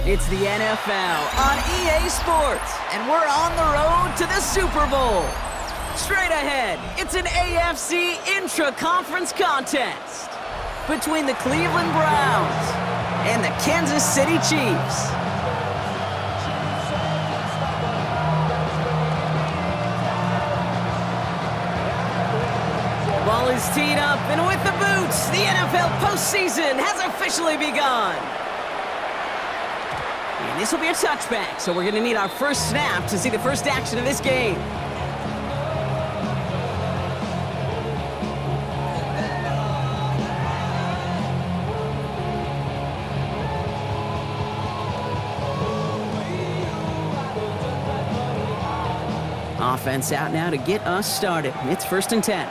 It's the NFL on EA Sports, and we're on the road to the Super Bowl. Straight ahead, it's an AFC intra-conference contest between the Cleveland Browns and the Kansas City Chiefs. The ball is teed up, and with the boots, the NFL postseason has officially begun. And this will be a touchback, so we're going to need our first snap to see the first action of this game. Offense out now to get us started. It's 1st and 10.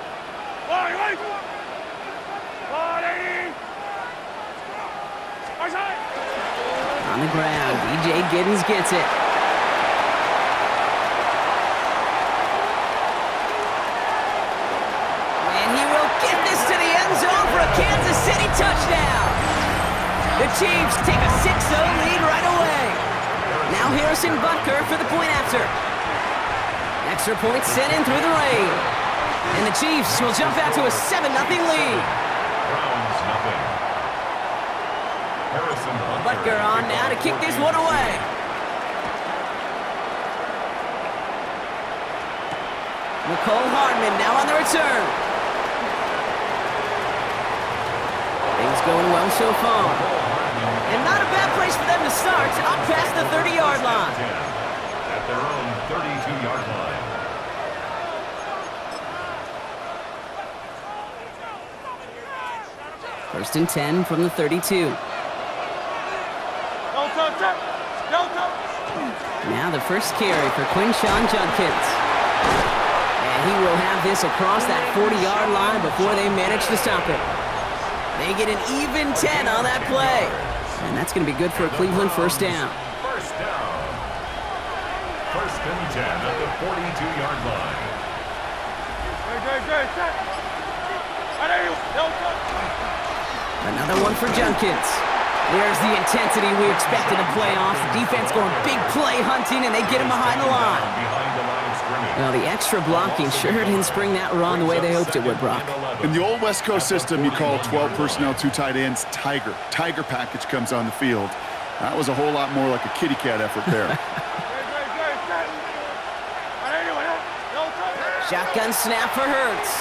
On the ground, DJ Giddens gets it. And he will get this to the end zone for a Kansas City touchdown. The Chiefs take a 6-0 lead right away. Now Harrison Butker for the point after. Extra point sent in through the lane. And the Chiefs will jump out to a 7-0 lead. Browns nothing. Butker on now to kick this one away. Nicole Hardman now on the return. Things going well so far. And not a bad place for them to start, up past the 30-yard line. At their own 32-yard line. First and 10 from the 32. Now the first carry for Quinshawn Judkins. And he will have this across that 40-yard line before they manage to stop it. They get an even 10 on that play. And that's going to be good for a Cleveland first down. First down. First and 10 at the 42-yard line. Another one for Judkins. There's the intensity we expect in the playoffs. The defense going big play hunting, and they get him behind the line. Well, the extra blocking sure didn't spring that run the way they hoped it would, Brock. In the old West Coast system, you call 12 personnel, 2 tight ends, Tiger. Tiger package comes on the field. That was a whole lot more like a kitty cat effort there. Shotgun snap for Hurts.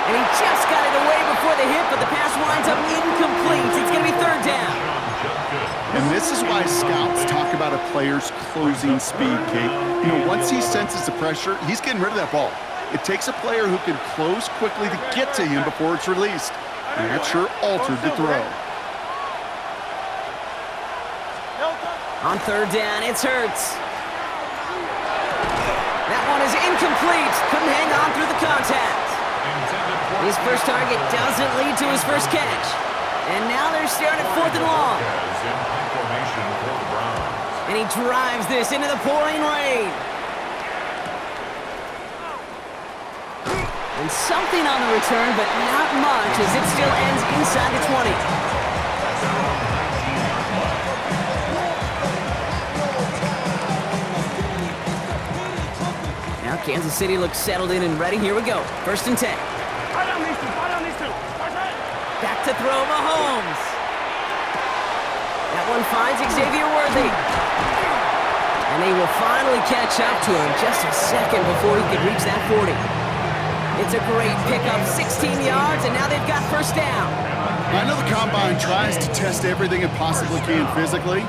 And he just got it away before the hit, but the pass winds up incomplete. It's going to be 3rd down. And this is why scouts talk about a player's closing speed, Kate. You know, once he senses the pressure, he's getting rid of that ball. It takes a player who can close quickly to get to him before it's released. And that sure altered the throw. On 3rd down, it's Hurts. That one is incomplete. Couldn't hang on through the contact. His first target doesn't lead to his first catch. And now they're staring at 4th and long. And he drives this into the pouring rain. And something on the return, but not much, as it still ends inside the 20. Now Kansas City looks settled in and ready. Here we go. 1st and 10. Back to throw Mahomes. That one finds Xavier Worthy. And they will finally catch up to him just a second before he can reach that 40. It's a great pickup, 16 yards, and now they've got first down. I know the Combine tries to test everything it possibly can physically,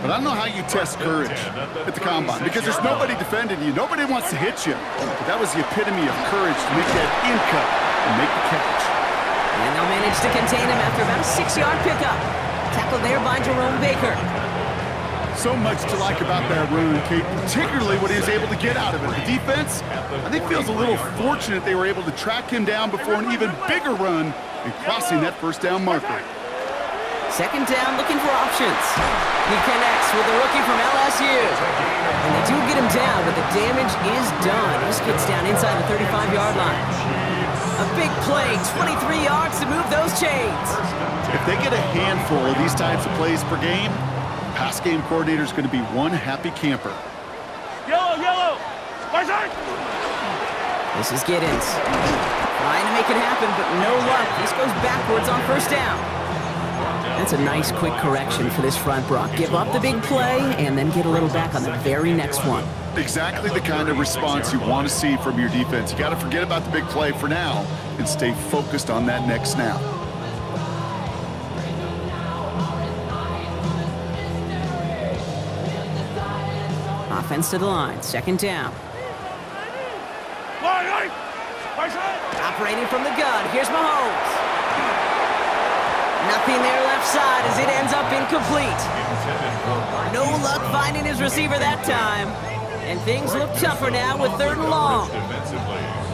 but I don't know how you test courage at the Combine, because there's nobody defending you. Nobody wants to hit you. But that was the epitome of courage to make that in cut and make the catch. And they'll manage to contain him after about a 6-yard pickup. Tackled there by Jerome Baker. So much to like about that run, Kate, particularly what he was able to get out of it. The defense, I think, feels a little fortunate they were able to track him down before an even bigger run and crossing that first down marker. Second down, looking for options. He connects with the rookie from LSU. And they do get him down, but the damage is done. This gets down inside the 35-yard line. A big play, 23 yards to move those chains. If they get a handful of these types of plays per game, pass game coordinator is going to be one happy camper. Yellow, yellow! My side! This is Giddens. Trying to make it happen, but no luck. This goes backwards on first down. That's a nice quick correction for this front, Brock. Give up the big play and then get a little back on the very next one. Exactly the kind of response you want to see from your defense. You got to forget about the big play for now and stay focused on that next snap. Offense to the line, second down. Operating from the gun, here's Mahomes. Nothing there left side as it ends up incomplete. No luck finding his receiver that time. And things look tougher now with third and long.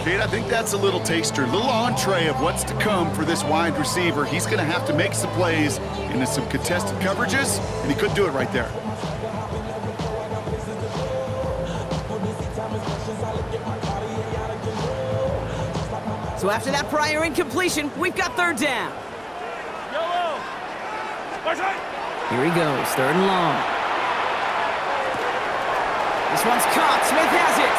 Kate, I think that's a little taster, a little entree of what's to come for this wide receiver. He's going to have to make some plays into some contested coverages, and he couldn't do it right there. So after that prior incompletion, we've got third down. Here he goes, third and long. This one's caught, Smith has it.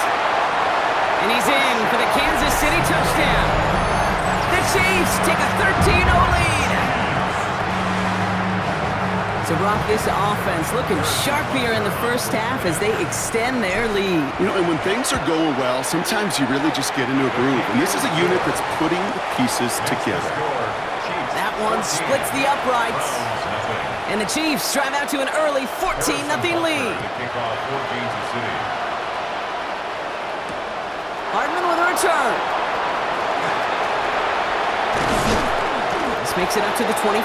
And he's in for the Kansas City touchdown. The Chiefs take a 13-0 lead. So Brock, this offense looking sharp here in the first half as they extend their lead. You know, and when things are going well, sometimes you really just get into a groove. And this is a unit that's putting the pieces together. That one splits the uprights. And the Chiefs drive out to an early 14-0 lead. Hardman with a return. This makes it up to the 25.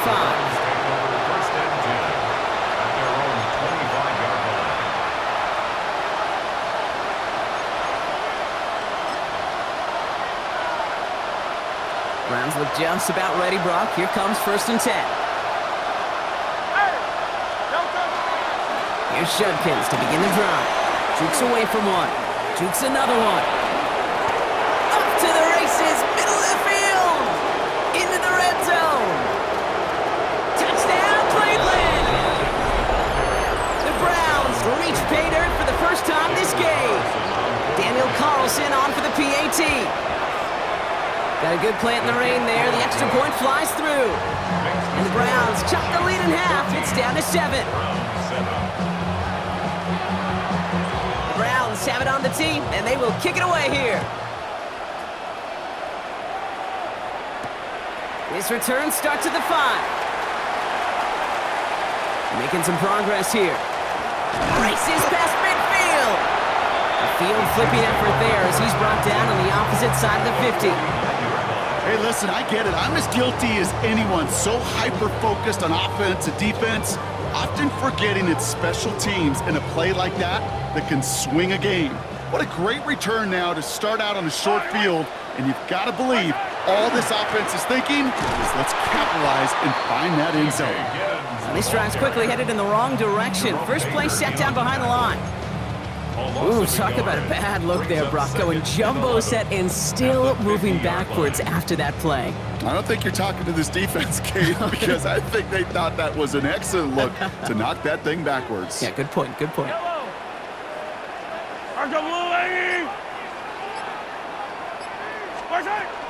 Browns look just about ready, Brock. Here comes first and 10. Here's Judkins to begin the drive. Jukes away from one. Jukes another one. Up to the races, middle of the field. Into the red zone. Touchdown, Cleveland. The Browns reach pay dirt for the first time this game. Daniel Carlson on for the PAT. Got a good plant in the rain there. The extra point flies through. And the Browns chop the lead in half. It's down to 7. The Browns have it on the team, and they will kick it away here. This return starts at the 5. Making some progress here. Races past midfield. A field flipping effort there as he's brought down on the opposite side of the 50. Hey, listen, I get it. I'm as guilty as anyone. So hyper-focused on offense and defense, often forgetting it's special teams in a play like that can swing a game. What a great return now to start out on a short field, and you've got to believe all this offense is thinking is let's capitalize and find that end zone. And these drives quickly headed in the wrong direction. First play set down behind the line. Ooh, talk about a bad look there, Brock. Going jumbo set and still moving backwards after that play. I don't think you're talking to this defense, Kate, because I think they thought that was an excellent look to knock that thing backwards. Yeah, good point, good point.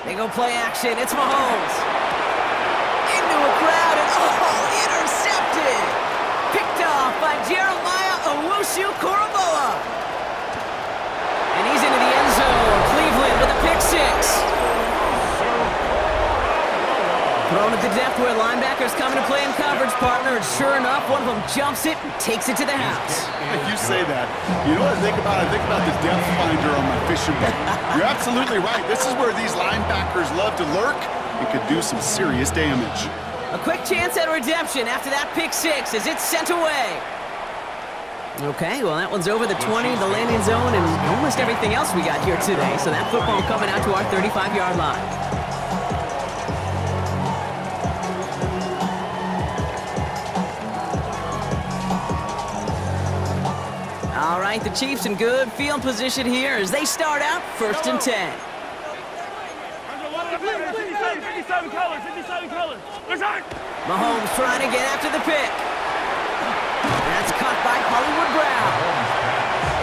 They go play action. It's Mahomes. Into a crowd and intercepted. Picked off by Jeremiah Owusu-Koramoah. And he's into the end zone. Cleveland with a pick 6. Thrown at the depth where linebackers coming to play in coverage, partner. And sure enough, one of them jumps it and takes it to the house. If you say that, you know what I think about? I think about the depth finder on my fishing boat. You're absolutely right. This is where these linebackers love to lurk and could do some serious damage. A quick chance at redemption after that pick 6 as it's sent away. Okay, well, that one's over the 20, the landing zone, and almost everything else we got here today. So that football coming out to our 35-yard line. right, the Chiefs in good field position here as they start out 1st and 10. 57 colors, 57 colors. Mahomes trying to get after the pick. That's caught by Hollywood Brown.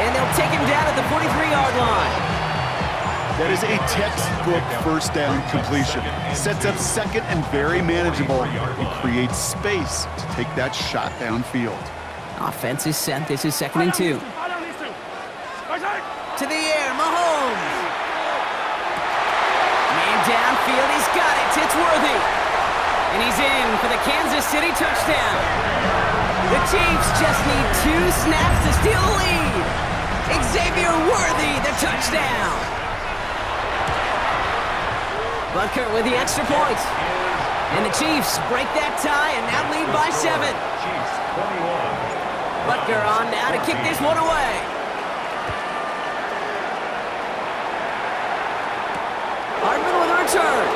And they'll take him down at the 43-yard line. That is a textbook first down completion. Sets up second and very manageable and creates space to take that shot downfield. Offense is set. This is 2nd and 2. To the air, Mahomes. Man downfield, he's got it. It's Worthy. And he's in for the Kansas City touchdown. The Chiefs just need 2 snaps to steal the lead. Xavier Worthy, the touchdown. Butker with the extra point. And the Chiefs break that tie and now lead by 7. Chiefs 21. Butker on now to kick this one away. Hardman with a return.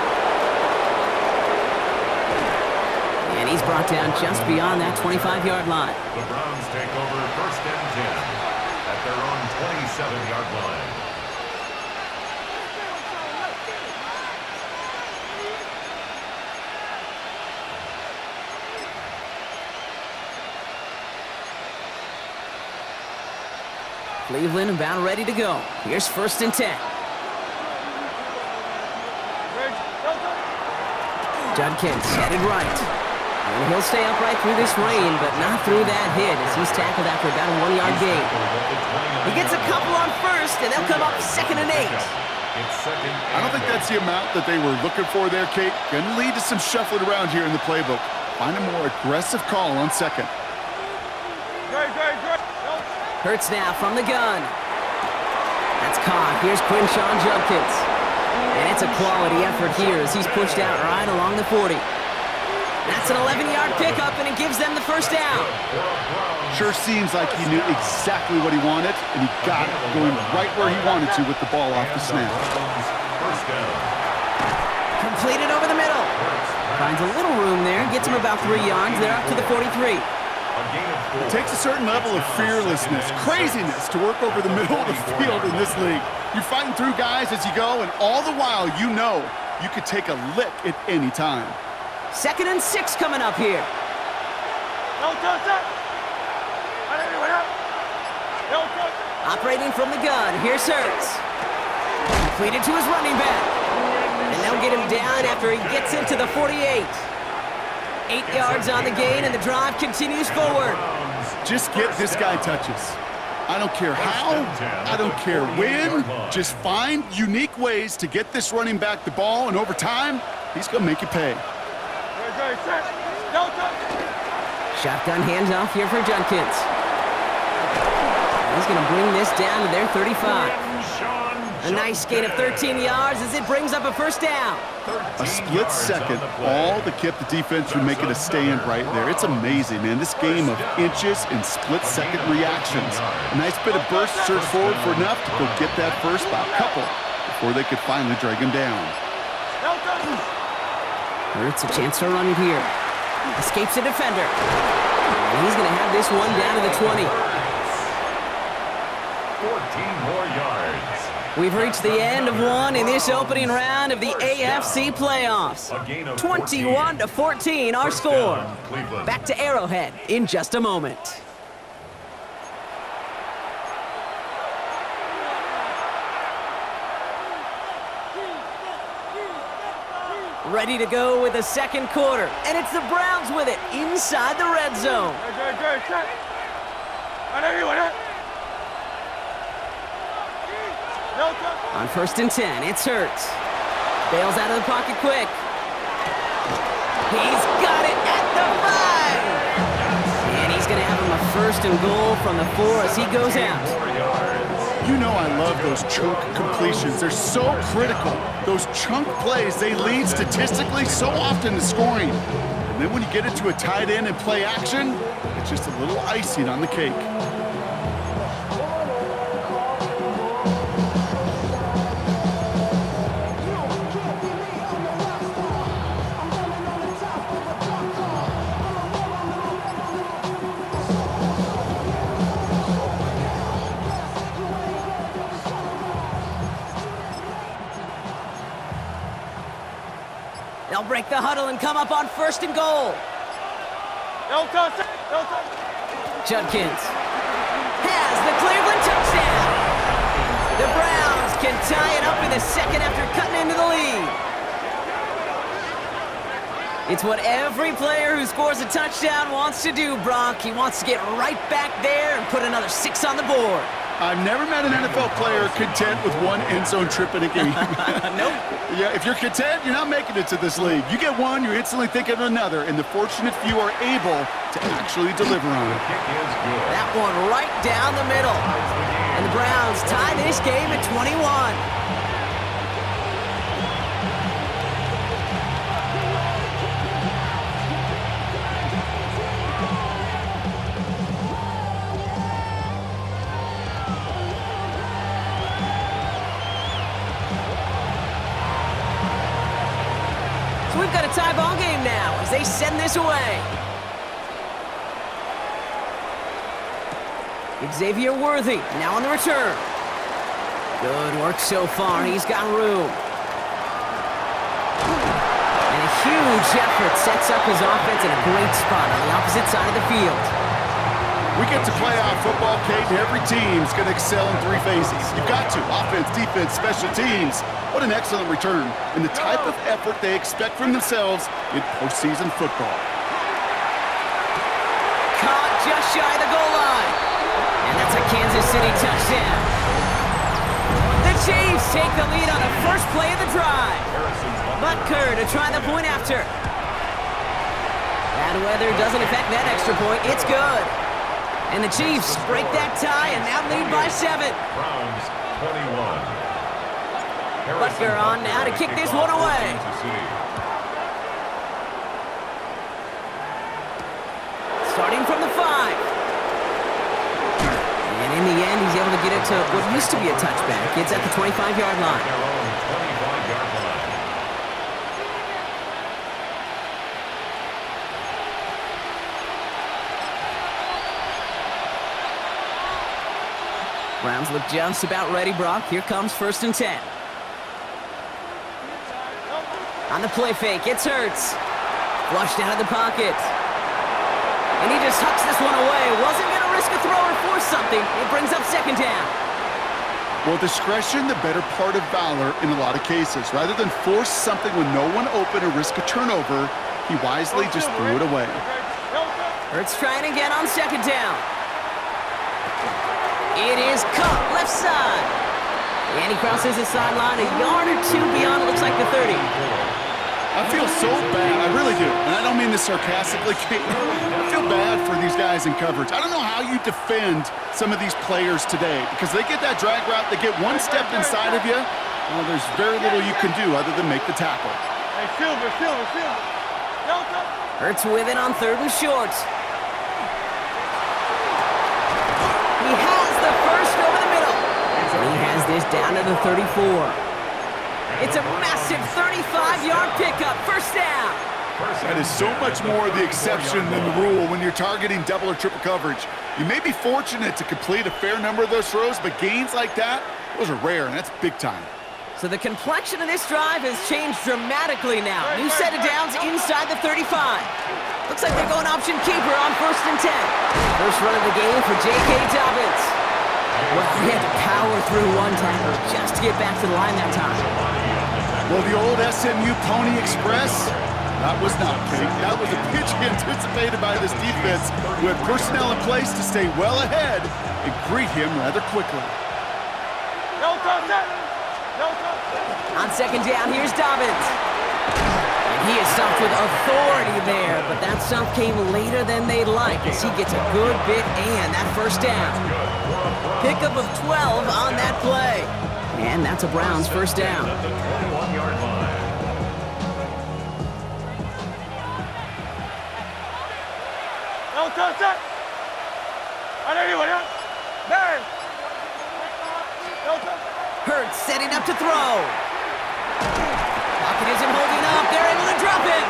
And he's brought down just beyond that 25-yard line. The Browns take over 1st and 10 at their own 27-yard line. Cleveland about ready to go. Here's 1st and 10. Judkins headed right. And he'll stay upright through this rain, but not through that hit as he's tackled after about a 1-yard gain. He gets a couple on 1st, and they'll come up 2nd and 8. I don't think that's the amount that they were looking for there, Kate. Going to lead to some shuffling around here in the playbook. Find a more aggressive call on 2nd. Hurts now from the gun. That's caught. Here's Quinshawn Judkins. And it's a quality effort here as he's pushed out right along the 40. That's an 11-yard pickup, and it gives them the 1st down. Sure seems like he knew exactly what he wanted, and he got it going right where he wanted to with the ball off the snap. Completed over the middle. Finds a little room there. Gets him about 3 yards. They're up to the 43. It takes a certain level of fearlessness, craziness to work over the middle of the field in this league. You're fighting through guys as you go, and all the while you know you could take a lick at any time. 2nd and 6 coming up here. Operating from the gun, here's Hurts. Completed to his running back. And they'll get him down after he gets into the 48. 8 yards on the gain, and the drive continues forward. Just get this guy touches. I don't care how, I don't care when. Just find unique ways to get this running back the ball, and over time, he's going to make you pay. Shotgun handoff here for Judkins. He's going to bring this down to their 35. A nice gain of 13 yards as it brings up a 1st down. A split second, all that kept the defense from making a stand right there. It's amazing, man. This game of inches and split-second reactions. A nice bit of burst, surge forward for enough to go get that first by a couple before they could finally drag him down. Hurts a chance to run it here. Escapes a defender. And he's going to have this one down to the 20. 14 more yards. We've reached the end of one in this opening round of the AFC playoffs. 21-14 our score. Back to Arrowhead in just a moment. Ready to go with the 2nd quarter, and it's the Browns with it inside the red zone. On 1st and 10, it's Hurts. Bails out of the pocket quick. He's got it at the 5. And he's going to have him a 1st and goal from the 4 as he goes out. You know I love those chunk completions. They're so critical. Those chunk plays, they lead statistically so often to scoring. And then when you get into a tight end and play action, it's just a little icing on the cake. break the huddle and come up on 1st and goal. Judkins has the Cleveland touchdown. The Browns can tie it up in the second after cutting into the lead. It's what every player who scores a touchdown wants to do, Brock. He wants to get right back there and put another 6 on the board. I've never met an NFL player content with one end zone trip in a game. Nope. Yeah, if you're content, you're not making it to this league. You get one, you're instantly thinking of another, and the fortunate few are able to actually deliver on it. That one right down the middle. And the Browns tie this game at 21. We've got a tie ball game now as they send this away. Xavier Worthy now on the return. Good work so far. He's got room. And a huge effort sets up his offense in a great spot on the opposite side of the field. We get to playoff football, Kate, and every team's going to excel in 3 phases. You've got to. Offense, defense, special teams. What an excellent return, and the type of effort they expect from themselves in postseason football. Caught just shy of the goal line. And that's a Kansas City touchdown. The Chiefs take the lead on the first play of the drive. Butker to try the point after. Bad weather doesn't affect that extra point. It's good. And the Chiefs break that tie and now lead by 7. Browns 21. Butker on now to kick this one away. Starting from the 5. And in the end, he's able to get it to what used to be a touchback. It's at the 25-yard line. Browns look just about ready, Brock. Here comes 1st and 10. On the play fake, it's Hurts. Flushed out of the pocket. And he just hucks this one away. Wasn't going to risk a throw or force something. It brings up 2nd down. Well, discretion, the better part of valor in a lot of cases. Rather than force something with no one open or risk a turnover, he wisely just threw it away. Hurts trying again on 2nd down. It is caught left side. And he crosses the sideline a yard or 2 beyond, it looks like the 30. I feel so bad, I really do. And I don't mean this sarcastically, Kate. I feel bad for these guys in coverage. I don't know how you defend some of these players today because they get that drag route, they get one step inside of you. Well, there's very little you can do other than make the tackle. Hey, Silver. Hurts with it on 3rd and short. He has the first over the middle. And he has this down to the 34. It's a massive 35-yard pickup. 1st down. That is so much more the exception than the rule when you're targeting double or triple coverage. You may be fortunate to complete a fair number of those throws, but gains like that, those are rare, and that's big time. So the complexion of this drive has changed dramatically now. New set of downs inside the 35. Looks like they're going option keeper on 1st and 10. First run of the game for J.K. Dobbins. Well, he had to power through one tackle just to get back to the line that time. Well, the old SMU Pony Express, that was not, Kate. That was a pitch anticipated by this defense with personnel in place to stay well ahead and greet him rather quickly. On 2nd down, here's Dobbins. And he is stopped with authority there, but that stop came later than they'd like as he gets a good bit and that 1st down. Pickup of 12 on that play. And that's a Browns 1st down. At the 21-yard line. Hurts setting up to throw. Pocket isn't holding up. They're able to drop him.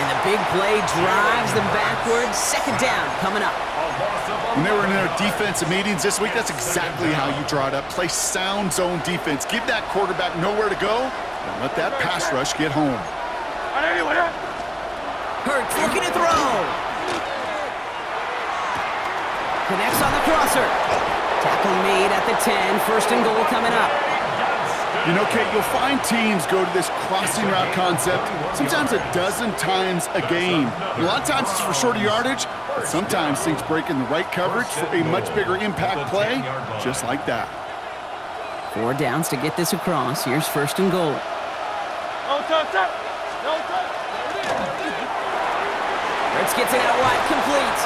And the big play drives them backwards. 2nd down coming up. When they were in their defensive meetings this week, that's exactly how you draw it up. Play sound zone defense. Give that quarterback nowhere to go and let that pass rush get home. Hurts looking to throw. Connects on the crosser. Tackle made at the 10. First and goal coming up. You know, Kate, you'll find teams go to this crossing route concept sometimes a dozen times a game. And a lot of times it's for shorter yardage, but sometimes things break in the right coverage for a much bigger impact play, just like that. 4 downs to get this across. Here's first and goal. Hurts gets it out wide, complete.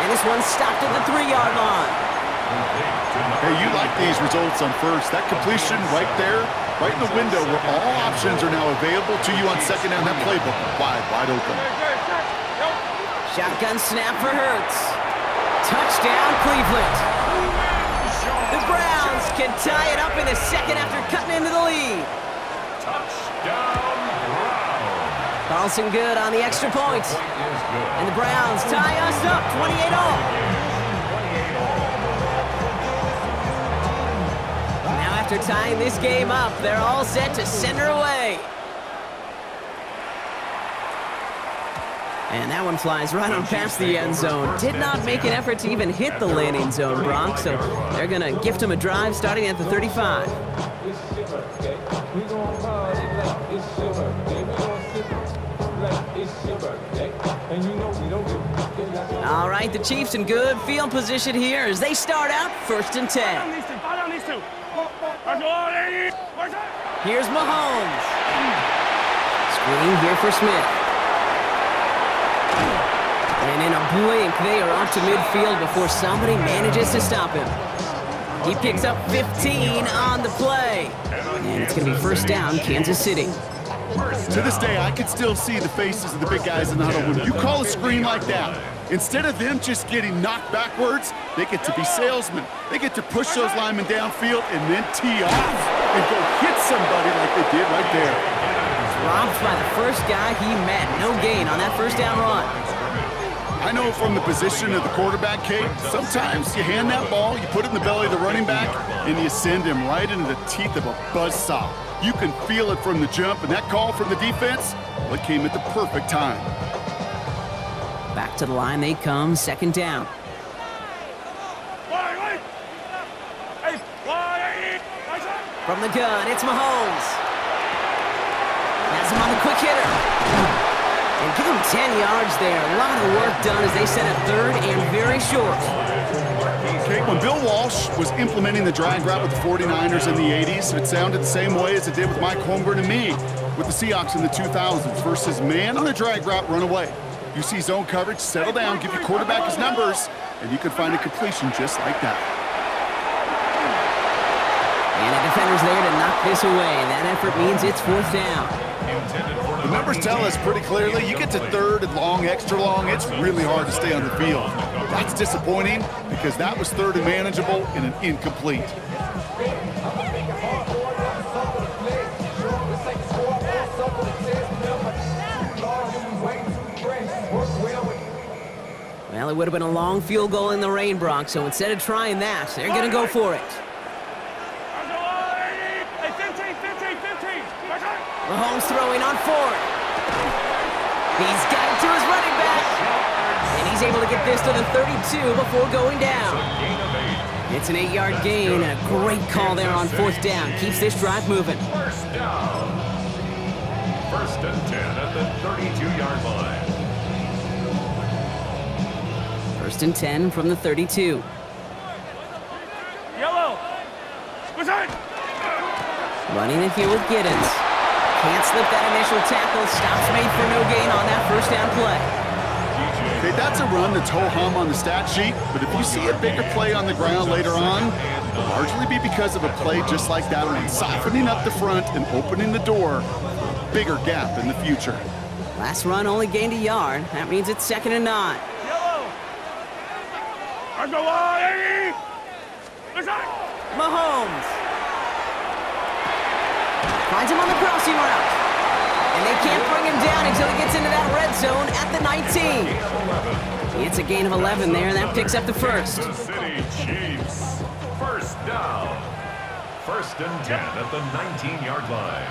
And this one's stopped at the 3-yard line. Hey, you like these results on first. That completion right there, right in the window where all options are now available to you on second down. That playbook wide open. Shotgun snap for Hurts. Touchdown, Cleveland. The Browns can tie it up in the second after cutting into the lead. Touchdown, Browns. Carlson good on the extra point. And the Browns tie us up 28-all. After tying this game up, they're all set to send her away. And that one flies right on past the end zone. Did not make an effort to even hit the landing zone, Bronx, so they're going to gift him a drive starting at the 35. All right, the Chiefs in good field position here as they start out first and 10. Here's Mahomes. Screen here for Smith. And in a blink, they are off to midfield before somebody manages to stop him. He picks up 15 on the play. And it's going to be first down, Kansas City. To this day, I can still see the faces of the big guys in the huddle. When you call a screen like that, instead of them just getting knocked backwards, they get to be salesmen. They get to push those linemen downfield and then tee off and go hit somebody like they did right there. Robbed by the first guy he met. No gain on that first down run. I know from the position of the quarterback, Kate, sometimes you hand that ball, you put it in the belly of the running back, and you send him right into the teeth of a buzzsaw. You can feel it from the jump, and that call from the defense, well, it came at the perfect time. Back to the line they come, second down. From the gun, it's Mahomes. Has him on the quick hitter. And give him 10 yards there. A lot of work done as they set a third and very short. Okay, when Bill Walsh was implementing the drag route with the 49ers in the 80s, it sounded the same way as it did with Mike Holmgren and me with the Seahawks in the 2000s versus man on a drag route, run away. You see zone coverage, settle down, give your quarterback his numbers, and you can find a completion just like that. And the defender's there to knock this away. That effort means it's fourth down. The numbers tell us pretty clearly, you get to third and long, extra long, it's really hard to stay on the field. That's disappointing because that was third and manageable and an incomplete. Well, it would have been a long field goal in the rain, Bronx, so instead of trying that, they're going to go for it. Mahomes throwing on fourth. He's got it to his running back. And he's able to get this to the 32 before going down. It's an 8-yard gain and a great call there on fourth down. Keeps this drive moving. First down. First and 10 at the 32-yard line. First and 10 from the 32. Yellow. Running it here with Giddens. Can't slip that initial tackle. Stops made for no gain on that first down play. Okay, that's a run that's ho-hum on the stat sheet, but if you see a bigger play on the ground later on, it'll largely be because of a play just like that one, softening up the front and opening the door for a bigger gap in the future. Last run only gained a yard. That means it's second and 9. Mahomes. Finds him on the crossing route. And they can't bring him down until he gets into that red zone at the 19. It's a gain of 11 there, and that picks up the first. Kansas City Chiefs. First down. First and 10 at the 19-yard line.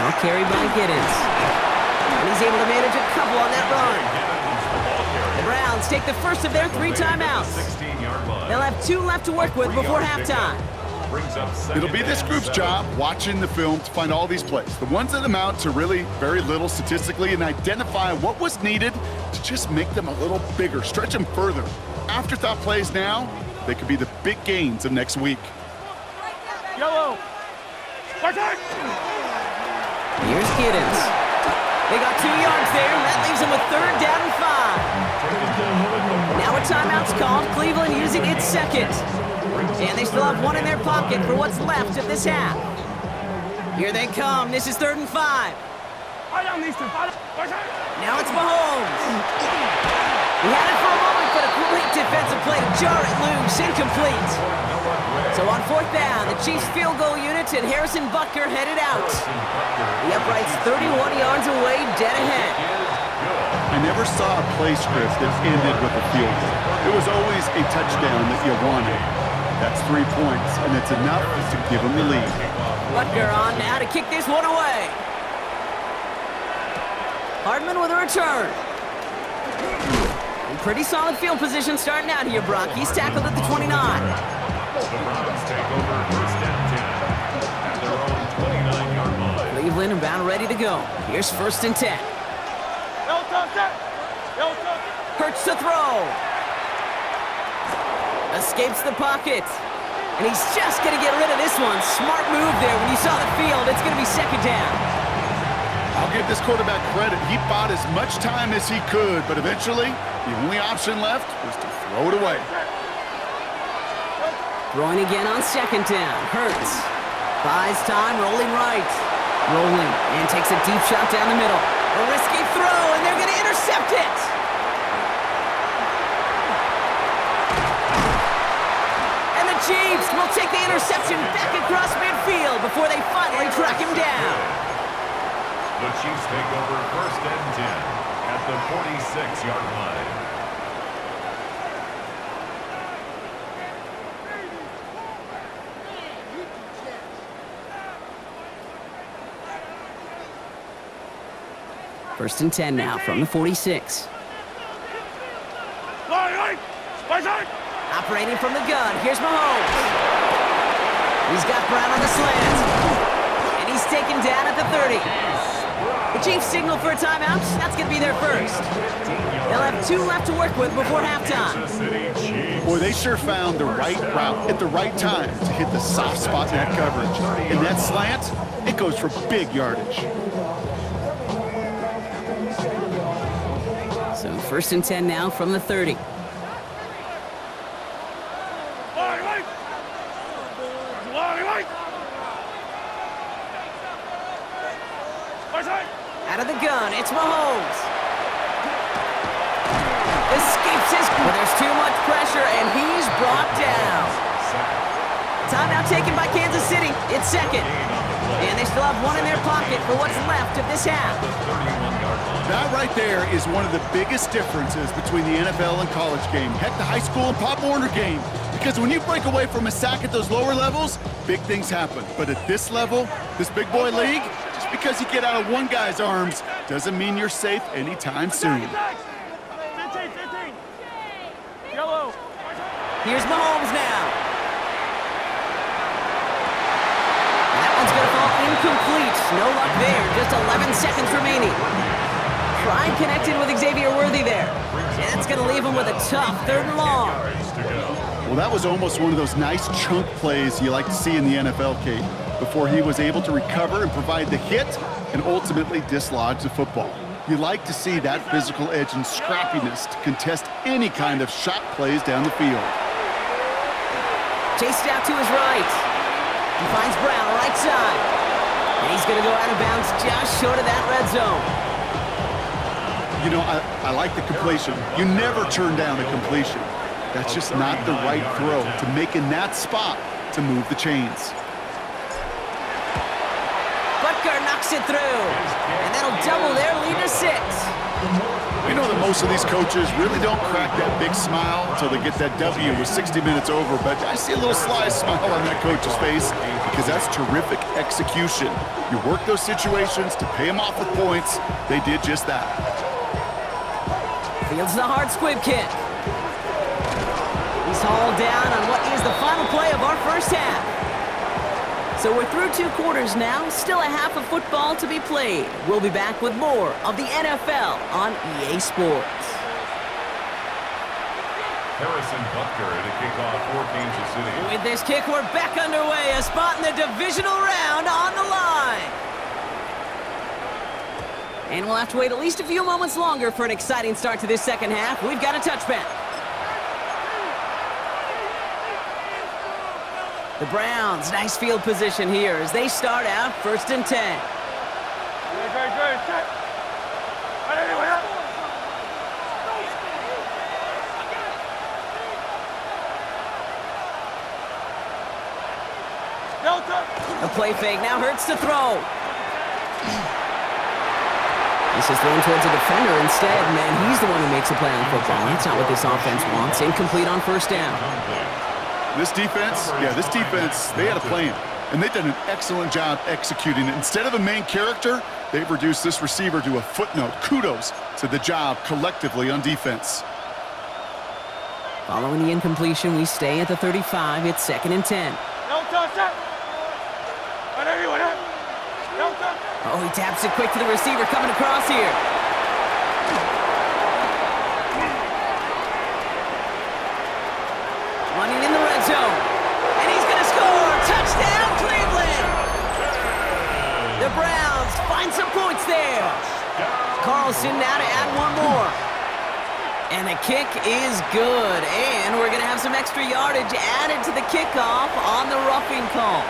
Well carried by Giddens. And he's able to manage a couple on that run. The Browns take the first of their 3 timeouts. 16-yard line. They'll have 2 left to work with before halftime. Brings up second It'll be this and group's 7. job watching the film to find all these plays. The ones that amount to really very little statistically, and identify what was needed to just make them a little bigger, stretch them further. Afterthought plays now, they could be the big gains of next week. Yellow. Spartan! Here's Giddens. They got 2 yards there, and that leaves them with 3rd down and 5. Now a timeout's called, Cleveland using its second. And they still have 1 in their pocket for what's left of this half. Here they come. This is 3rd and 5. Fire down these two. Spartan! Now it's Mahomes. He had it for a moment, but a great defensive play to jar it loose. Incomplete. So on 4th down, the Chiefs field goal unit and Harrison Butker headed out. The upright's 31 yards away, dead ahead. I never saw a play script that ended with a field goal. It was always a touchdown that you wanted. That's 3 points, and it's enough to give them the lead. Butker on now to kick this one away. Hardman with a return. In pretty solid field position starting out here, Brock. He's tackled at the 29. The Browns take over 1st and 10 at their own 29-yard line. Cleveland about ready to go. Here's 1st and 10. Yellow top, set. Yellow top. Hurts to throw. Escapes the pocket. And he's just going to get rid of this one. Smart move there. When you saw the field, it's going to be 2nd down. I'll give this quarterback credit. He bought as much time as he could, but eventually, the only option left was to throw it away. Throwing again on 2nd down. Hurts. Buys time, rolling right. Rolling, and takes a deep shot down the middle. A risky throw, and they're going to intercept it. And the Chiefs will take the interception back across midfield before they finally track him down. The Chiefs take over 1st and 10 at the 46-yard line. First and 10 now from the 46. Right. Spartan! Operating from the gun, here's Mahomes. He's got Brown on the slant. And he's taken down at the 30. The Chiefs signal for a timeout. That's going to be their first. They'll have 2 left to work with before halftime. Boy, they sure found the right route at the right time to hit the soft spot in that coverage. And that slant, it goes for big yardage. So 1st and 10 now from the 30. Right. Spartan! Out of the gun, it's Mahomes. Escapes his... Well, there's too much pressure, and he's brought down. Timeout taken by Kansas City. It's 2nd. And they still have 1 in their pocket for what's left of this half. That right there is one of the biggest differences between the NFL and college game. Heck, the high school and Pop Warner game. Because when you break away from a sack at those lower levels, big things happen. But at this level, this big boy league, just because you get out of one guy's arms doesn't mean you're safe anytime soon. 15. Yellow. Here's Mahomes now. That one's going to fall incomplete. No luck there. Just 11 seconds remaining. Tried connecting with Xavier Worthy there. And that's going to leave him with a tough 3rd and long. Well, that was almost one of those nice chunk plays you like to see in the NFL, Kate, before he was able to recover and provide the hit and ultimately dislodge the football. You like to see that physical edge and scrappiness to contest any kind of shot plays down the field. Chased out to his right. He finds Brown, right side. And he's going to go out of bounds just short of that red zone. You know, I like the completion. You never turn down a completion. That's just not the right throw to make in that spot to move the chains. Butker knocks it through. And that'll double their lead to 6. We know that most of these coaches really don't crack that big smile until they get that W with 60 minutes over, but I see a little sly smile on that coach's face because that's terrific execution. You work those situations to pay them off with points. They did just that. Fields the hard squib kick. He's hauled down on what is the final play of our first half. So we're through 2 quarters now, still a half of football to be played. We'll be back with more of the NFL on EA Sports. Harrison Butker to kick off for Kansas City. With this kick, we're back underway. A spot in the divisional round on the line. And we'll have to wait at least a few moments longer for an exciting start to this second half. We've got a touchback. The Browns, nice field position here as they start out 1st and 10. The play fake now hurts to throw. This is thrown towards a defender instead, man. He's the one who makes a play on football. That's not what this offense wants. Incomplete on 1st down. This defense, they had a plan, and they've done an excellent job executing it. Instead of a main character, they've reduced this receiver to a footnote. Kudos to the job collectively on defense. Following the incompletion, we stay at the 35. It's 2nd and 10. Oh, he taps it quick to the receiver coming across here. Running in the red zone. And he's going to score. Touchdown, Cleveland. The Browns find some points there. Carlson now to add one more. And the kick is good. And we're going to have some extra yardage added to the kickoff on the roughing call.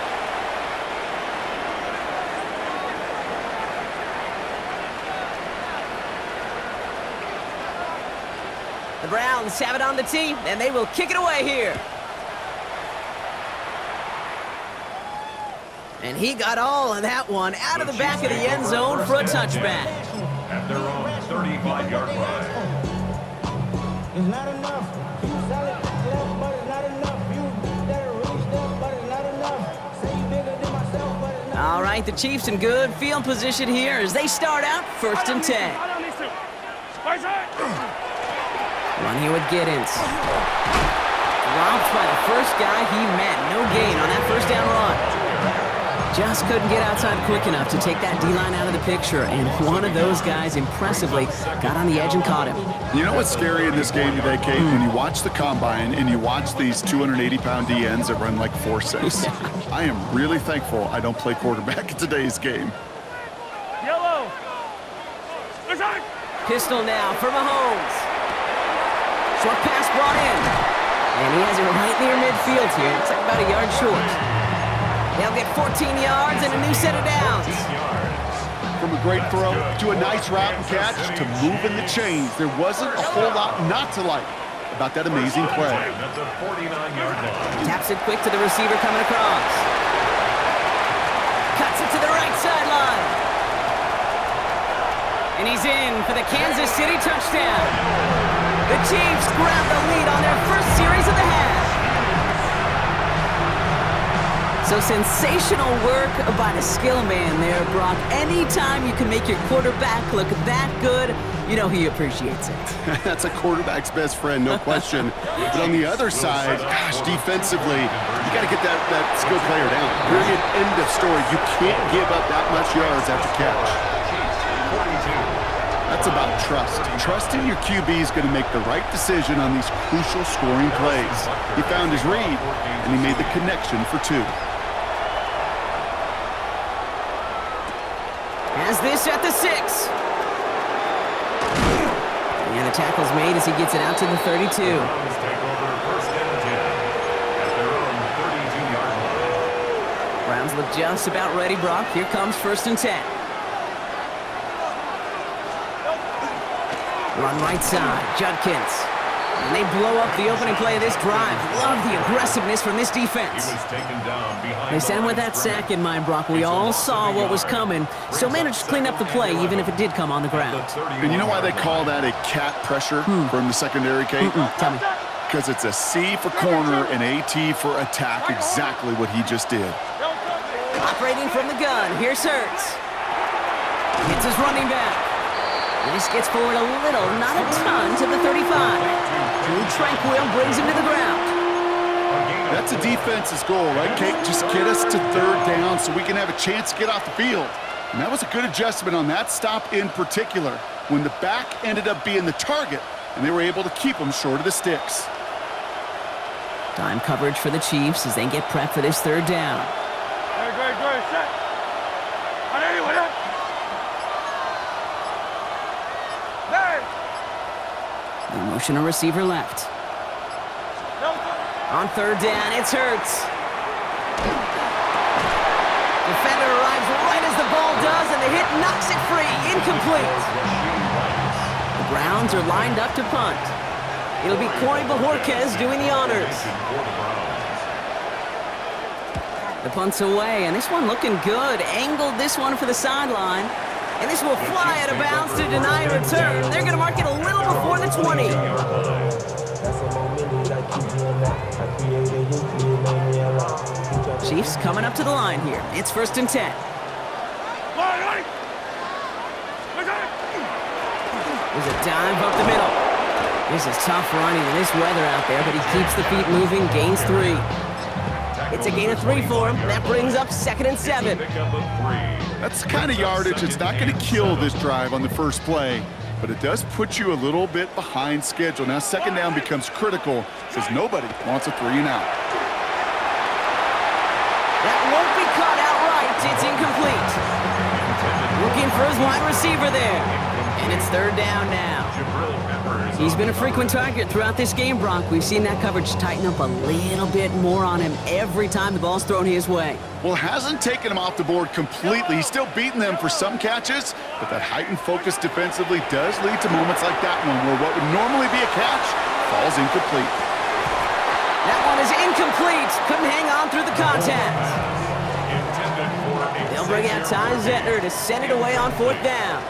The Browns have it on the tee, and they will kick it away here. And he got all of that one out of the back of the end zone for a touchback. At their own 35-yard line. It's not enough. You sell it left, but it's not enough. You better release them, but it's not enough. Say you bigger than myself, but it's not enough. All right, the Chiefs in good field position here as they start out 1st and 10. Run here with Giddens. Dropped by the first guy he met. No gain on that 1st down run. Just couldn't get outside quick enough to take that D-line out of the picture, and one of those guys impressively got on the edge and caught him. You know what's scary in this game today, Kate? When you watch the combine and you watch these 280-pound DNs that run like 4.6. I am really thankful I don't play quarterback in today's game. Yellow. Pistol now for Mahomes. Short pass brought in. And he has it right near midfield here. It's about a yard short. They'll get 14 yards and a new set of downs. From a great throw to a nice route and catch to moving the chains, there wasn't a whole lot not to like about that amazing play. At the 49-yard line. Taps it quick to the receiver coming across. Cuts it to the right sideline. And he's in for the Kansas City touchdown. The Chiefs grab the lead on their first series of the half. So sensational work by the skill man there, Brock. Anytime you can make your quarterback look that good, you know he appreciates it. That's a quarterback's best friend, no question. But on the other side, gosh, defensively, you got to get that skill player down. Period, end of story. You can't give up that much yards after catch. That's about trust. Trusting your QB is going to make the right decision on these crucial scoring plays. He found his read, and he made the connection for 2. Has this at the 6. And the tackle's made as he gets it out to the 32. Take over 1st and 10 at their own 32-yard line. Browns look just about ready, Brock. Here comes 1st and 10. Run right side, Judkins. And they blow up the opening play of this drive. Love the aggressiveness from this He defense. was taken down behind They sent him with that sack in mind, Brock. We all saw what was coming. Still managed to clean up the play, even if it did come on the ground. And you know why they call that a cat pressure from the secondary, Kate? Tell me. Because it's a C for corner and a T for attack, exactly what he just did. Operating from the gun, here's Hurts. Hits his running back. This gets forward a little, not a ton, to the 35. Too tranquil, brings him to the ground. That's a defense's goal, right, Kate? Just get us to third down so we can have a chance to get off the field. And that was a good adjustment on that stop in particular, when the back ended up being the target, and they were able to keep him short of the sticks. Dime coverage for the Chiefs as they get prepped for this third down. Great, set. The motion a receiver left. On third down, it's Hurts. Defender arrives right as the ball does, and the hit knocks it free. Incomplete. The Browns are lined up to punt. It'll be Corey Bajorquez doing the honors. The punt's away, and this one looking good. Angled this one for the sideline. And this will fly out of bounds to deny a return. They're going to mark it a little before the 20. Chiefs coming up to the line here. It's 1st and 10. There's a dive up the middle. This is tough running in this weather out there, but he keeps the feet moving, gains 3. It's a gain of 3 for him. That brings up 2nd and 7. That's the kind of yardage that's not going to kill this drive on the first play, but it does put you a little bit behind schedule. Now, 2nd down becomes critical because nobody wants a 3-and-out. That won't be caught outright. It's incomplete. Looking for his wide receiver there. And it's 3rd down now. He's been a frequent target throughout this game, Brock. We've seen that coverage tighten up a little bit more on him every time the ball's thrown his way. Well, hasn't taken him off the board completely. He's still beating them for some catches, but that heightened focus defensively does lead to moments like that one where what would normally be a catch falls incomplete. That one is incomplete. Couldn't hang on through the contact. They'll bring out Ty Zettner to send it away on 4th down.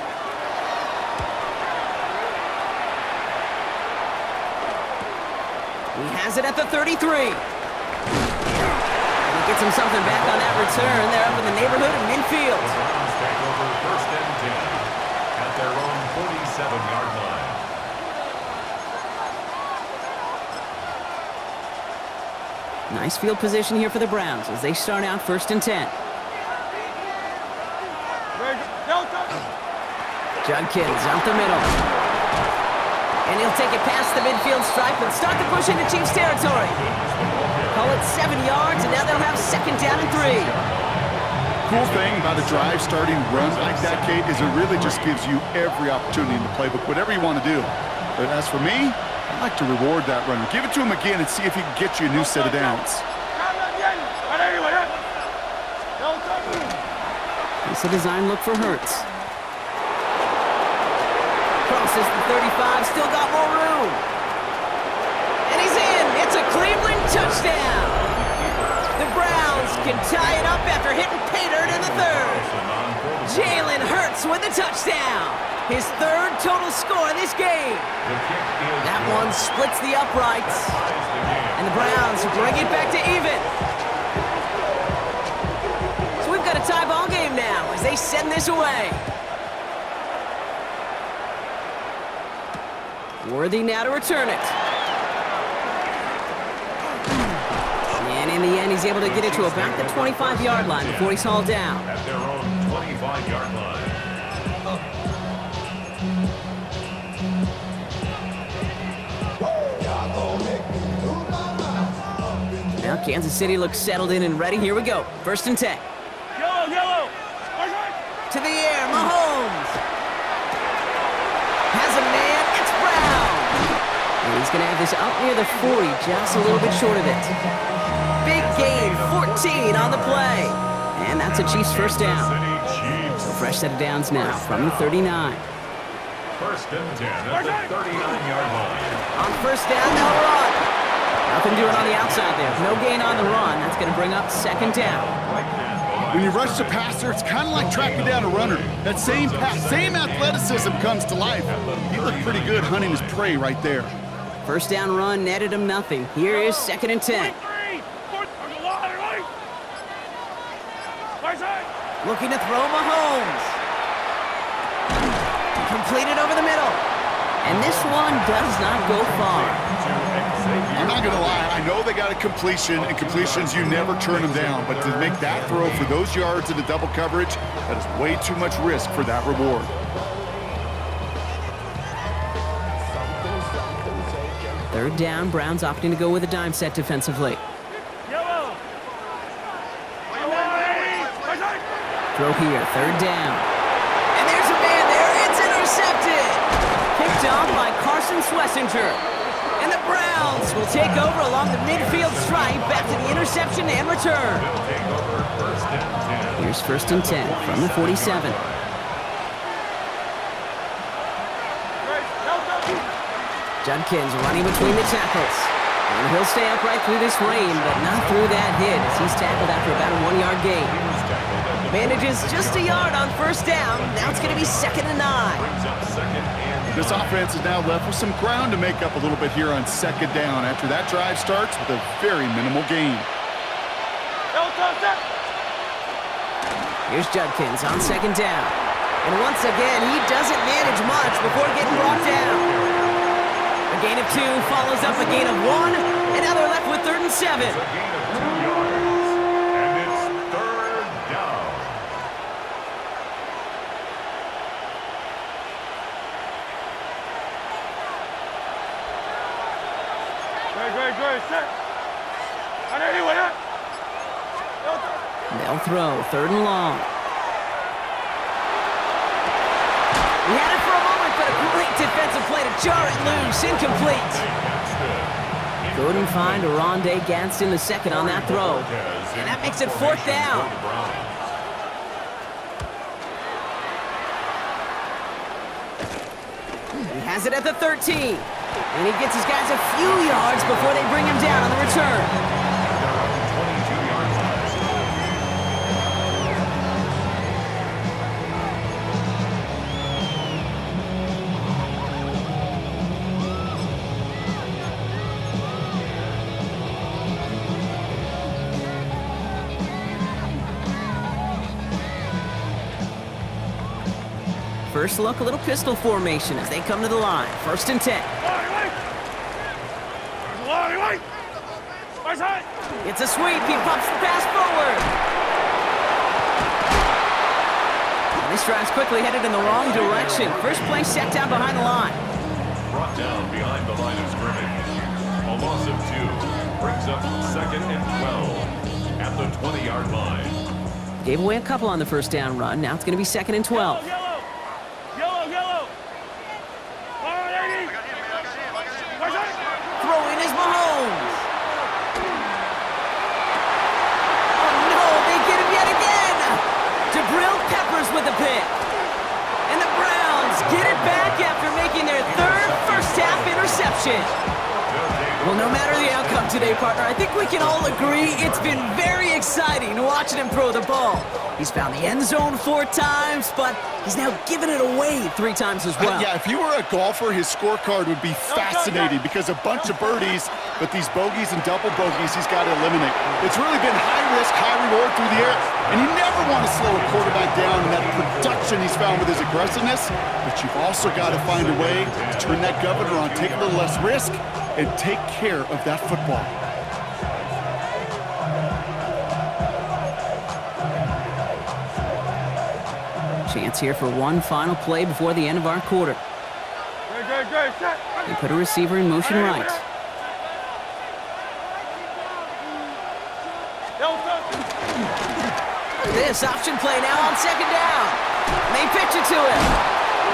He has it at the 33. And he gets him something back on that return. They're up in the neighborhood of midfield. Take over 1st and 10 at their own 47-yard line. Nice field position here for the Browns as they start out 1st and 10. Judkins up the middle. And he'll take it past the midfield stripe and start the push into Chiefs territory. Call it 7 yards, and now they'll have 2nd down and 3. Cool thing about a drive starting run like that, Kate, is it really just gives you every opportunity in the playbook, whatever you want to do. But as for me, I like to reward that runner. Give it to him again and see if he can get you a new set of downs. It's a design look for Hurts. Crosses the 35, still got more room. And he's in. It's a Cleveland touchdown. The Browns can tie it up after hitting pay dirt in the 3rd. Jalen Hurts with the touchdown. His 3rd total score in this game. That one splits the uprights. And the Browns bring it back to even. So we've got a tie ball game now as they send this away. Worthy now to return it. And in the end, he's able to get it to about the 25-yard line before he's hauled down. At their own 25-yard line. Now Kansas City looks settled in and ready. Here we go. 1st and 10. Yellow. To the air, Mahomes. Has a man, it's Brown. And he's going to have this up near the 40, just a little bit short of it. Big gain, 14 on the play. And that's a Chiefs 1st down. So fresh set of downs now from the 39. First and 10 at the 39-yard line. On first down, they'll run. Nothing doing on the outside there. No gain on the run. That's going to bring up second down. When you rush the passer, it's kind of like tracking down a runner. That same pass, same athleticism comes to life. He looked pretty good hunting his prey right there. First down run netted him nothing. Here is second and 10. Looking to throw Mahomes. Completed over the middle. And this one does not go far. I'm not going to lie, I know they got a completion, and completions, you never turn them down. But to make that throw for those yards into double coverage, that is way too much risk for that reward. Third down, Browns opting to go with a dime set defensively. Throw here, third down. And there's a man there, it's intercepted! Picked off by Carson Swessinger. And the Browns will take over along the midfield stripe after the interception and return. Here's first and 10 from the 47. Judkins running between the tackles. And he'll stay upright through this rain, but not through that hit as he's tackled after about a 1-yard gain. Manages just a yard on first down. Now it's going to be second and 9. This offense is now left with some ground to make up a little bit here on second down after that drive starts with a very minimal gain. Here's Judkins on second down. And once again, he doesn't manage much before getting brought down. A gain of 2 follows up a gain of 1, and now they're left with third and 7. It's a gain of 2 yards, and it's third down. Great, set. They'll throw third and long. He had it for a moment, but a great defensive play to jar it loose. Incomplete. Couldn't find a Rondé Gadsden the second on that throw. And that makes it fourth down. He has it at the 13. And he gets his guys a few yards before they bring him down on the return. First look, a little pistol formation as they come to the line. First and 10. It's a sweep. He pops the pass forward. And this drive's quickly headed in the wrong direction. First play set down behind the line. Brought down behind the line of scrimmage. A loss of 2 brings up second and 12 at the 20-yard line. Gave away a couple on the first down run. Now it's going to be second and 12. Throwing is Mahomes. Oh no, they get him yet again. Jabril Peppers with the pick. And the Browns get it back after making their third first-half interception. Well, no matter the outcome today, partner, I think we can all agree it's been very exciting watching him throw the ball. He's found the end zone 4 times, but he's now given it away 3 times as well. Yeah, if you were a golfer, his scorecard would be fascinating because a bunch of birdies, but these bogeys and double bogeys he's got to eliminate. It's really been high risk, high reward through the air, and you never want to slow a quarterback down in that production he's found with his aggressiveness, but you've also got to find a way to turn that governor on, take a little less risk, and take care of that football. Chance here for one final play before the end of our quarter. Great, set. They put a receiver in motion right. This option play now on second down. And they pitch it to him.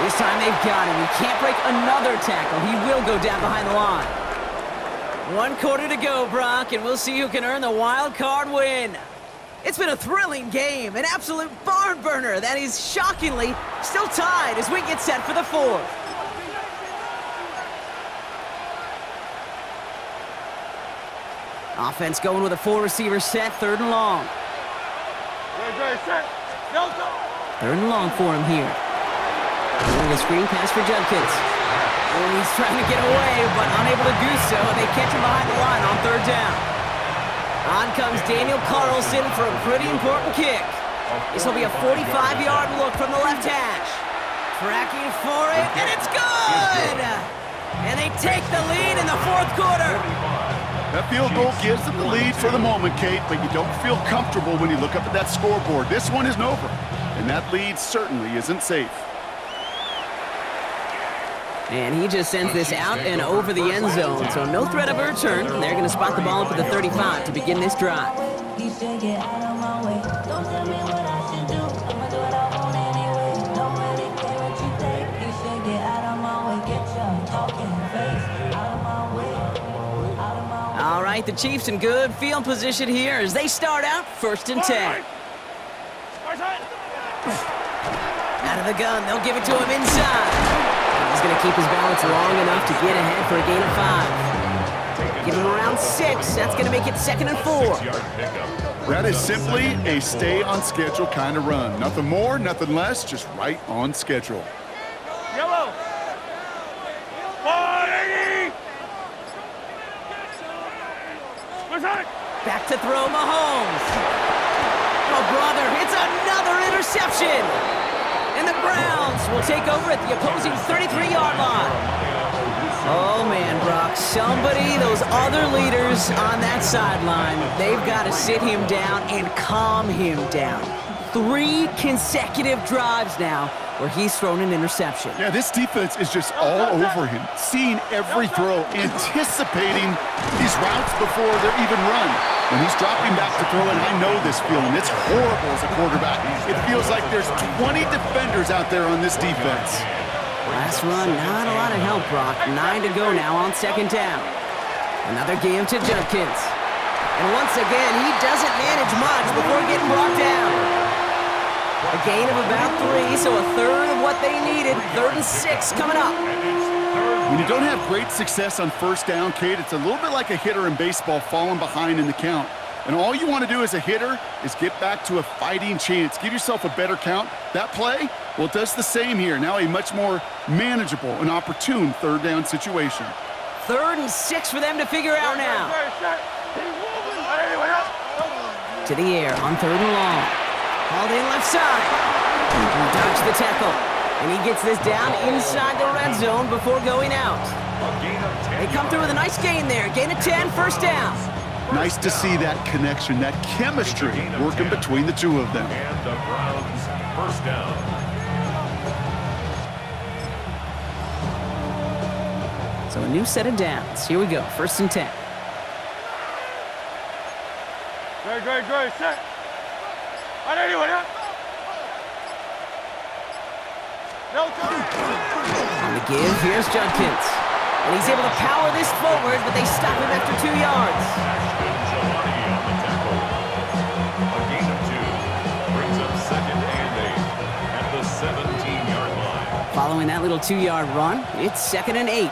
This time they've got him. He can't break another tackle. He will go down behind the line. 1 quarter to go, Brock, and we'll see who can earn the wild card win. It's been a thrilling game, an absolute barn burner that is shockingly still tied as we get set for the 4th. Offense going with a 4-receiver set, 3rd and long. Great, great, set. Delta. 3rd and long for him here. Doing a screen pass for Judkins. Oh, he's trying to get away, but unable to do so. They catch him behind the line on 3rd down. On comes Daniel Carlson for a pretty important kick. This will be a 45-yard look from the left hash. Tracking for it, and it's good! And they take the lead in the 4th quarter. That field goal gives them the lead for the moment, Kate, but you don't feel comfortable when you look up at that scoreboard. This one isn't over, and that lead certainly isn't safe. And he just sends this out and over the end zone, so no threat of a return. They're going to spot the ball up at the 35 to begin this drive. You should get out of my way. Don't tell me what I should do. I'ma do what I want anyway. Don't really care what you think. You should get out of my way. Get your talking face out of my way. Out of my way. All right, the Chiefs in good field position here as they start out 1st and 10. Out of the gun, they'll give it to him inside. He's going to keep his balance long enough to get ahead for a gain of 5. Give him around 6. That's going to make it 2nd and 4. That is simply a stay-on-schedule kind of run. Nothing more, nothing less, just right on schedule. Yellow. 180. Back to throw Mahomes. Oh, brother, it's another interception. And the Browns will take over at the opposing 33-yard line. Oh, man, Brock, those other leaders on that sideline, they've got to sit him down and calm him down. 3 consecutive drives now where he's thrown an interception. Yeah, this defense is just all over him, seeing every throw, anticipating these routes before they're even run. When he's dropping back to throw, and I know this feeling, it's horrible as a quarterback. It feels like there's 20 defenders out there on this defense. Last run, not a lot of help, Brock. 9 to go now on 2nd down. Another game to Judkins. And once again, he doesn't manage much before getting brought down. A gain of about 3, so a 1/3 of what they needed. 3rd and 6 coming up. When you don't have great success on 1st down, Kate, it's a little bit like a hitter in baseball falling behind in the count. And all you want to do as a hitter is get back to a fighting chance. Give yourself a better count. That play, well, it does the same here. Now a much more manageable and opportune 3rd down situation. 3rd and 6 for them to figure out now. To the air on 3rd and long. Hauled in left side. He dodged the tackle. And he gets this down inside the red zone before going out. They come through with a nice gain there. Gain of 10, 1st down. Nice to see that connection, that chemistry working between the two of them. And the Browns 1st down. So a new set of downs. Here we go, 1st and 10. Great, set. On the give, here's Judkins. And he's able to power this forward, but they stop him after 2 yards. On the tackle. A gain of 2 brings up 2nd and 8 at the 17-yard line. Following that little 2-yard run, it's 2nd and 8.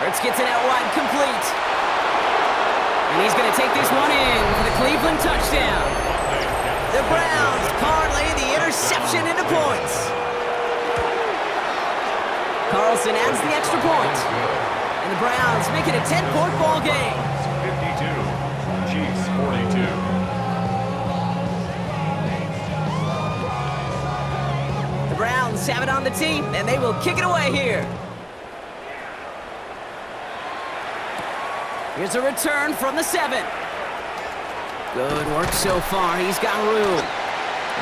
Hurts gets it out wide, complete. And he's going to take this one in for the Cleveland touchdown. The Browns parlay the interception into points. Carlson adds the extra point. And the Browns make it a 10-point ball game. 52, Chiefs 42. The Browns have it on the tee, and they will kick it away here. Here's a return from the 7. Good work so far. He's got room.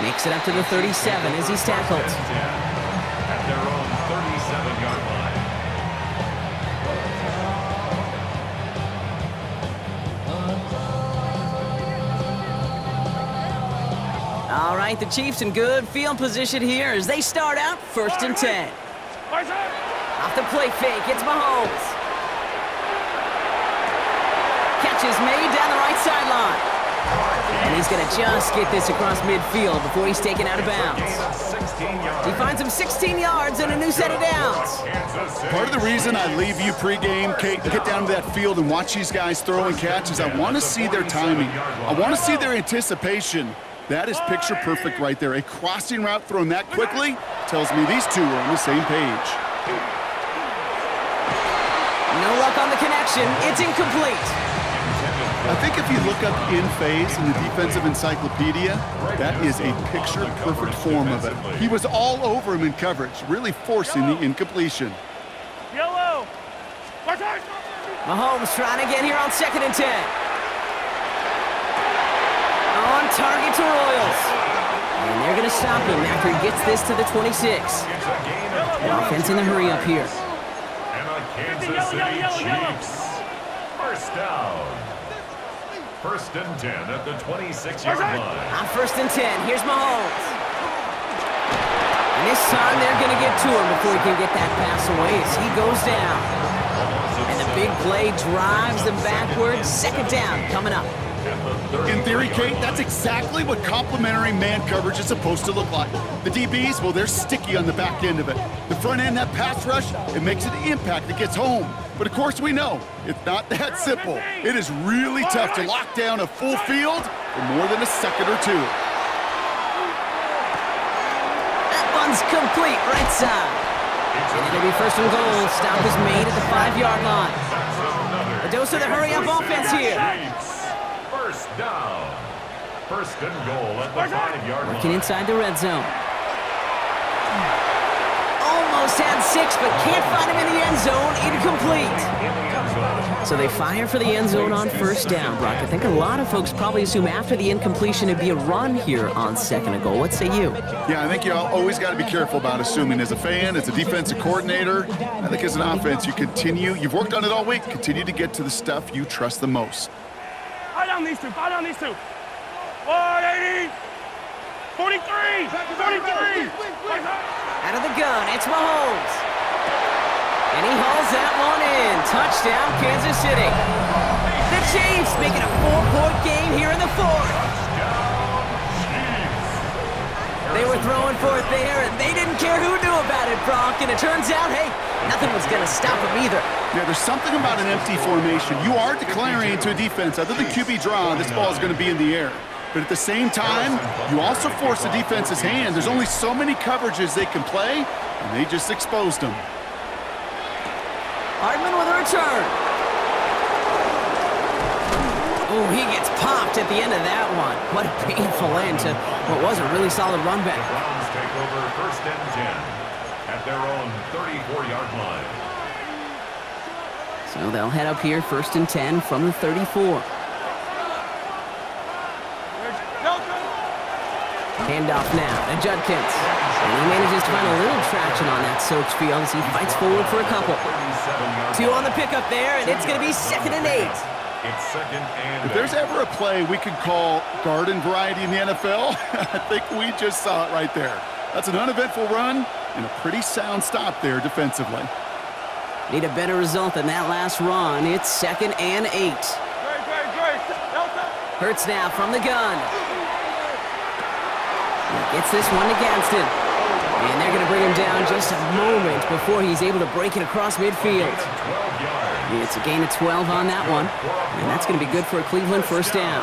Makes it up to the 37 as he's tackled. At their own 37-yard line. All right, the Chiefs in good field position here as they start out 1st and 10. Off the play fake, it's Mahomes. Catch is made down the right sideline. And he's going to just get this across midfield before he's taken out of bounds. yards. He finds him 16 yards and a new set of downs. Kansas City Part of the reason I leave you pregame, Kate, to get down to that field and watch these guys throw and catch is I want to see their timing. I want to see their anticipation. That is picture perfect right there. A crossing route thrown that quickly tells me these two are on the same page. No luck on the connection. It's incomplete. I think if you look up in phase in the defensive encyclopedia, that is a picture-perfect form of it. He was all over him in coverage, really forcing the incompletion. Yellow. Mahomes trying to get here on 2nd and 10. On target to Royals. And they're going to stop him after he gets this to the 26. Offense in the hurry up here. And a Kansas City Chiefs. First down. 1st and 10 at the 26-yard line. On 1st and 10, here's Mahomes. And this time they're going to get to him before he can get that pass away as he goes down. And the big play drives them backwards. 2nd down coming up. In theory, Kate, that's exactly what complementary man coverage is supposed to look like. The DBs, well, they're sticky on the back end of it. The front end, that pass rush, it makes an impact that gets home. But of course we know, it's not that simple. It is really tough to lock down a full field for more than a second or two. That one's complete right side. And it'll be 1st and goal. Stop is made at the 5-yard line. A dose of the hurry-up offense here. First down. 1st and goal at the 5-yard line. Working inside the red zone. Almost had 6, but can't find him in the end zone. Incomplete. So they fire for the end zone on 1st down, Brock. I think a lot of folks probably assume after the incompletion it'd be a run here on 2nd and goal. What say you? Yeah, I think you always got to be careful about assuming. As a fan, as a defensive coordinator, I think as an offense, you've worked on it all week, continue to get to the stuff you trust the most. Fire down these two. 180. 43. 43. Out of the gun, it's Mahomes. And he hauls that one in. Touchdown, Kansas City. The Chiefs making a 4-point game here in the 4th. They were throwing for it there, and they didn't care who knew about it, Brock. And it turns out, hey, nothing was going to stop them either. Yeah, there's something about an empty formation. You are declaring to a defense, other than QB draw, this ball is going to be in the air. But at the same time, you also force the defense's hand. There's only so many coverages they can play, and they just exposed them. Hardman with a return. Oh, he gets popped at the end of that one. What a painful end to what was a really solid run back. Browns take over 1st and 10 at their own 34-yard line. So they'll head up here 1st and 10 from the 34. Handoff now to Judkins. And he manages to find a little traction on that Soaks field as he fights forward for a couple. 2 on the pickup there, and it's going to be 2nd and 8. It's 2nd and If there's ever a play we could call garden variety in the NFL, I think we just saw it right there. That's an uneventful run and a pretty sound stop there defensively. Need a better result than that last run. It's 2nd and 8. Hurts now from the gun. Gets this one to Gadsden. And they're going to bring him down just a moment before he's able to break it across midfield. It's a gain of 12 on that one. And that's going to be good for a Cleveland 1st down.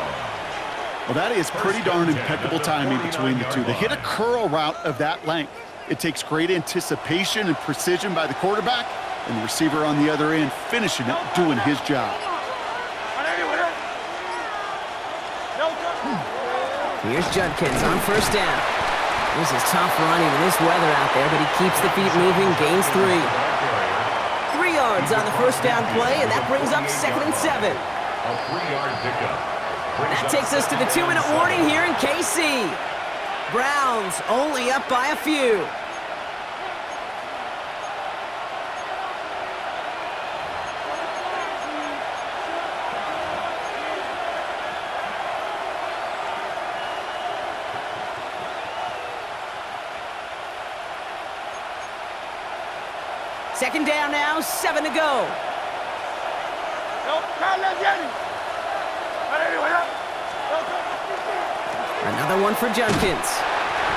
Well, that is pretty darn impeccable timing between the two. They hit a curl route of that length. It takes great anticipation and precision by the quarterback, and the receiver on the other end finishing it, doing his job. Here's Judkins on 1st down. This is tough running in this weather out there, but he keeps the feet moving, gains 3. 3 yards on the 1st down play, and that brings up 2nd and 7. a 3-yard pickup. That takes us to the 2-minute warning here in KC. Browns only up by a few. Second down now, 7 to go. Another one for Judkins.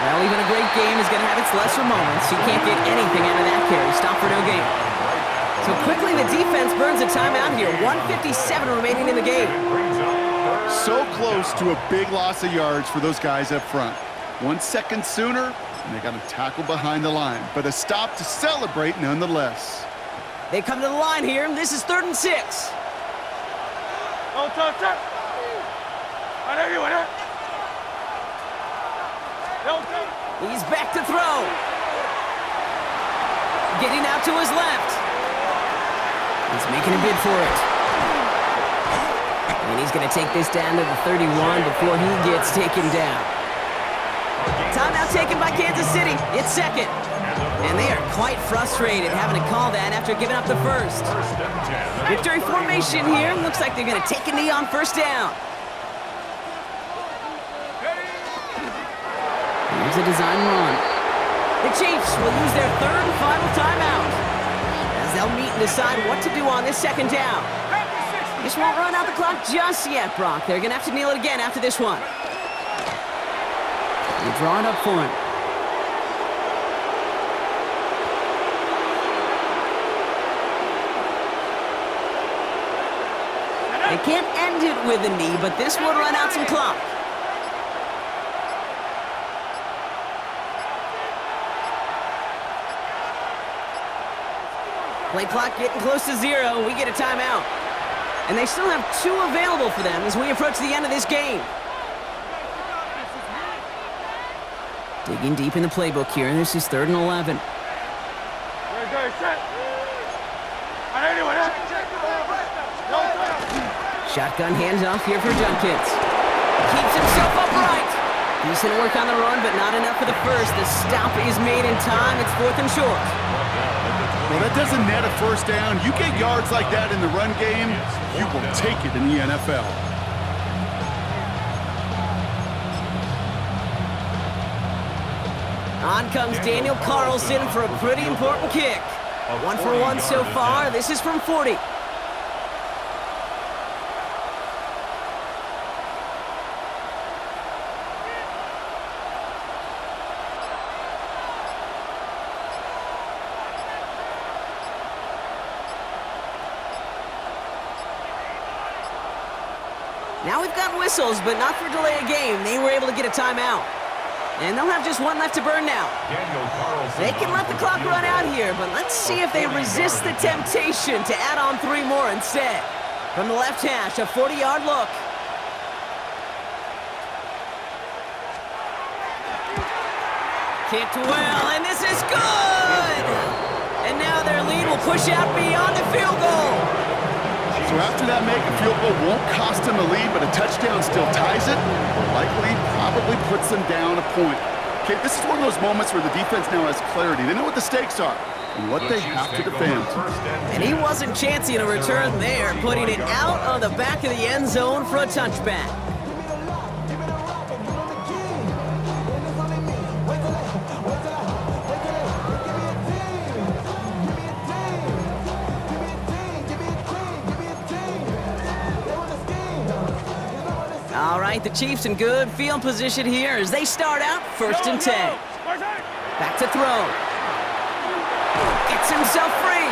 Well, even a great game is going to have its lesser moments. You can't get anything out of that carry. Stop for no gain. So quickly, the defense burns a timeout here. 1:57 remaining in the game. So close to a big loss of yards for those guys up front. 1 second sooner, and they got a tackle behind the line. But a stop to celebrate nonetheless. They come to the line here, and this is 3rd and 6. Oh, touch. I know you want it. He's back to throw. Getting out to his left. He's making a bid for it. And he's going to take this down to the 31 before he gets taken down. Timeout taken by Kansas City. It's 2nd. And they are quite frustrated having to call that after giving up the first. Victory formation here. Looks like they're going to take a knee on 1st down. Here's a design run. The Chiefs will use their 3rd and final timeout as they'll meet and decide what to do on this 2nd down. This won't run out the clock just yet, Brock. They're going to have to kneel it again after this one. They draw it up for him. They can't end it with a knee, but this would run out some clock. Play clock getting close to 0. We get a timeout. And they still have 2 available for them as we approach the end of this game. Digging deep in the playbook here, and this is 3rd and 11. Shotgun handoff here for Junkins. Keeps himself upright. Decent work on the run, but not enough for the first. The stop is made in time. It's 4th and short. Well, that doesn't net a 1st down. You get yards like that in the run game, you will take it in the NFL. On comes Daniel Carlson for a pretty important kick. 1 for 1 so far. This is from 40. Now we've got whistles, but not for delay of game. They were able to get a timeout. And they'll have just 1 left to burn now. They can let the clock run out here, but let's see if they resist the temptation to add on 3 more instead. From the left hash, a 40-yard look. Kicked well, and this is good! And now their lead will push out beyond the field goal. So after that make a field goal won't cost them the lead, but a touchdown still ties it, or likely probably puts them down a point. Okay, this is one of those moments where the defense now has clarity. They know what the stakes are and what they have to defend. And he wasn't chancing a return there, putting it out of the back of the end zone for a touchback. All right, the Chiefs in good field position here as they start out 1st and 10. Back to throw. Gets himself free.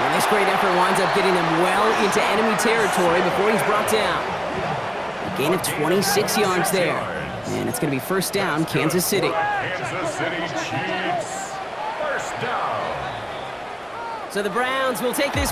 And this great effort winds up getting them well into enemy territory before he's brought down. A gain of 26 yards there. And it's going to be 1st down, Kansas City. Kansas City Chiefs, 1st down. So the Browns will take this